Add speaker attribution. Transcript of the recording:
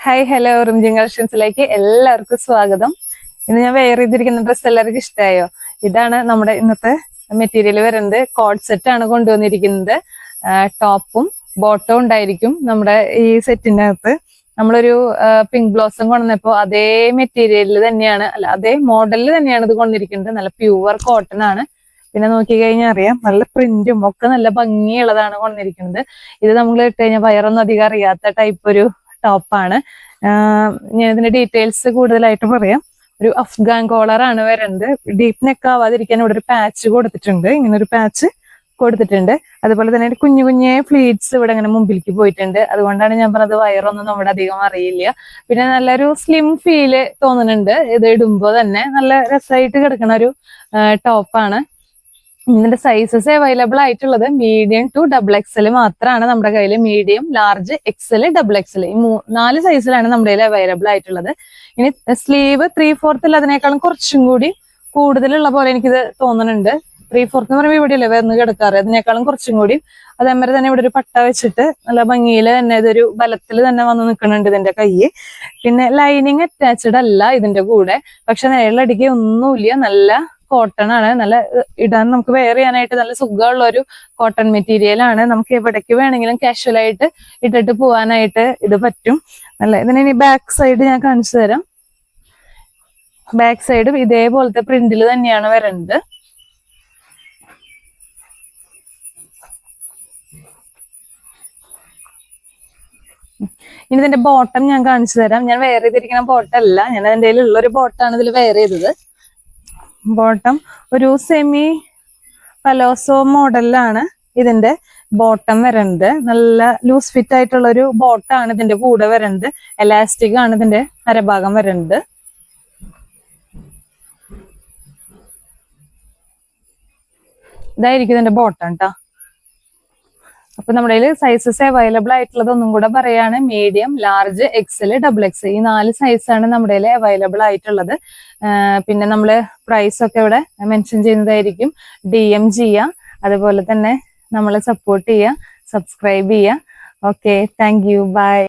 Speaker 1: Hi hello റിംജിങ് കളക്ഷൻസിലേക്ക് എല്ലാവർക്കും സ്വാഗതം. ഇന്ന് ഞാൻ വെയർ ചെയ്തിരിക്കുന്ന ഡ്രസ്സ് എല്ലാവർക്കും ഇഷ്ടമായോ? ഇതാണ് നമ്മുടെ ഇന്നത്തെ മെറ്റീരിയൽ വരുന്നത്. കോഡ് സെറ്റ് ആണ് കൊണ്ടുവന്നിരിക്കുന്നത്. ടോപ്പും ബോട്ടവും ഉണ്ടായിരിക്കും നമ്മുടെ ഈ സെറ്റിന്റെ അകത്ത്. നമ്മളൊരു പിങ്ക് ബ്ലോസം കൊണ്ടുവന്നപ്പോ അതേ മെറ്റീരിയലിൽ തന്നെയാണ്, അല്ല അതേ മോഡലിൽ തന്നെയാണ് ഇത് കൊണ്ടിരിക്കുന്നത്. നല്ല പ്യുവർ കോട്ടൺ ആണ്. പിന്നെ നോക്കി കഴിഞ്ഞാൽ അറിയാം, നല്ല പ്രിന്റും ഒക്കെ നല്ല ഭംഗിയുള്ളതാണ് കൊണ്ടിരിക്കുന്നത്. ഇത് നമ്മൾ ഇട്ട് കഴിഞ്ഞാൽ വയറൊന്നും അധികം അറിയാത്ത ടൈപ്പ് ഒരു ടോപ്പാണ്. ഞാൻ ഇതിന്റെ ഡീറ്റെയിൽസ് കൂടുതലായിട്ട് പറയാം. ഒരു അഫ്ഗാൻ കോളർ ആണ് വരുന്നത്. ഡീപ്പ് നെക്ക് ആവാതിരിക്കാൻ ഇവിടെ ഒരു പാച്ച് കൊടുത്തിട്ടുണ്ട്. ഇങ്ങനെ ഒരു പാച്ച് കൊടുത്തിട്ടുണ്ട്. അതുപോലെ തന്നെ കുഞ്ഞു കുഞ്ഞേ ഫ്ലീറ്റ്സ് ഇവിടെ ഇങ്ങനെ മുമ്പിലേക്ക് പോയിട്ടുണ്ട്. അതുകൊണ്ടാണ് ഞാൻ പറഞ്ഞത് വയറൊന്നും നമ്മുടെ അധികം അറിയില്ല. പിന്നെ നല്ലൊരു സ്ലിം ഫീല് തോന്നുന്നുണ്ട്. ഇത് ഇടുമ്പോ തന്നെ നല്ല രസമായിട്ട് കിടക്കുന്ന ഒരു ടോപ്പാണ്. ഇതിന്റെ സൈസസ് അവൈലബിൾ ആയിട്ടുള്ളത് മീഡിയം ടു XXL മാത്രമാണ് നമ്മുടെ കയ്യിൽ. മീഡിയം, ലാർജ്, XL, XXL ഈ 4 സൈസിലാണ് നമ്മുടെ കയ്യിൽ അവൈലബിൾ ആയിട്ടുള്ളത്. ഇനി സ്ലീവ് 3/4 അതിനേക്കാളും കുറച്ചും കൂടി കൂടുതലുള്ള പോലെ എനിക്കിത് തോന്നുന്നുണ്ട്. 3/4 എന്ന് പറയുമ്പോൾ ഇവിടെയല്ലേ വരുന്ന കിടക്കാറ്, അതിനേക്കാളും കുറച്ചും കൂടി. അതേമാതിരി തന്നെ ഇവിടെ ഒരു പട്ട വെച്ചിട്ട് നല്ല ഭംഗിയിൽ തന്നെ ഇതൊരു ബലത്തിൽ തന്നെ വന്ന് നിൽക്കുന്നുണ്ട് ഇതിന്റെ കൈ. പിന്നെ ലൈനിങ് അറ്റാച്ച്ഡ് അല്ല ഇതിന്റെ കൂടെ, പക്ഷെ നേരിലടിക്കുക ഒന്നുമില്ല. നല്ല കോട്ടൺ ആണ്. നല്ല ഇടാൻ നമുക്ക് വെയർ ചെയ്യാനായിട്ട് നല്ല സുഖമുള്ള ഒരു കോട്ടൺ മെറ്റീരിയൽ ആണ്. നമുക്ക് എവിടേക്ക് വേണമെങ്കിലും കാഷ്വൽ ആയിട്ട് ഇട്ടിട്ട് പോകാനായിട്ട് ഇത് പറ്റും. നല്ല ഇതിന് ഇനി ബാക്ക് സൈഡ് ഞാൻ കാണിച്ചു തരാം. ബാക്ക് സൈഡും ഇതേപോലത്തെ പ്രിന്റിൽ തന്നെയാണ് വരുന്നത്. ഇനി ഇതിന്റെ ബോട്ടം ഞാൻ കാണിച്ചു തരാം. ഞാൻ വെയർ ചെയ്തിരിക്കുന്ന ബോട്ടം അല്ല, ഞാൻ അതിന്റെ ഉള്ളൊരു ബോട്ടാണ് ഇതിൽ വെയർ ചെയ്തത്. ബോട്ടം ഒരു സെമി പലോസോ മോഡലിലാണ് ഇതിന്റെ ബോട്ടം വരുന്നത്. നല്ല ലൂസ് ഫിറ്റ് ആയിട്ടുള്ള ഒരു ബോട്ടാണ് ഇതിന്റെ കൂടെ വരുന്നത്. എലാസ്റ്റിക് ആണ് ഇതിന്റെ അരഭാഗം വരുന്നത്. ഇതായിരിക്കും ഇതിന്റെ ബോട്ടം കേട്ടോ. അപ്പൊ നമ്മുടെ കയ്യിൽ സൈസസ് അവൈലബിൾ ആയിട്ടുള്ളത് ഒന്നും കൂടെ പറയാണ്. മീഡിയം, ലാർജ്, XL, XXL ഈ 4 സൈസാണ് നമ്മുടെ കയ്യിൽ അവൈലബിൾ ആയിട്ടുള്ളത്. പിന്നെ നമ്മള് പ്രൈസ് ഒക്കെ ഇവിടെ മെൻഷൻ ചെയ്യുന്നതായിരിക്കും. DM ചെയ്യുക, അതുപോലെ തന്നെ നമ്മളെ സപ്പോർട്ട് ചെയ്യുക, സബ്സ്ക്രൈബ് ചെയ്യുക. Okay, thank you, by.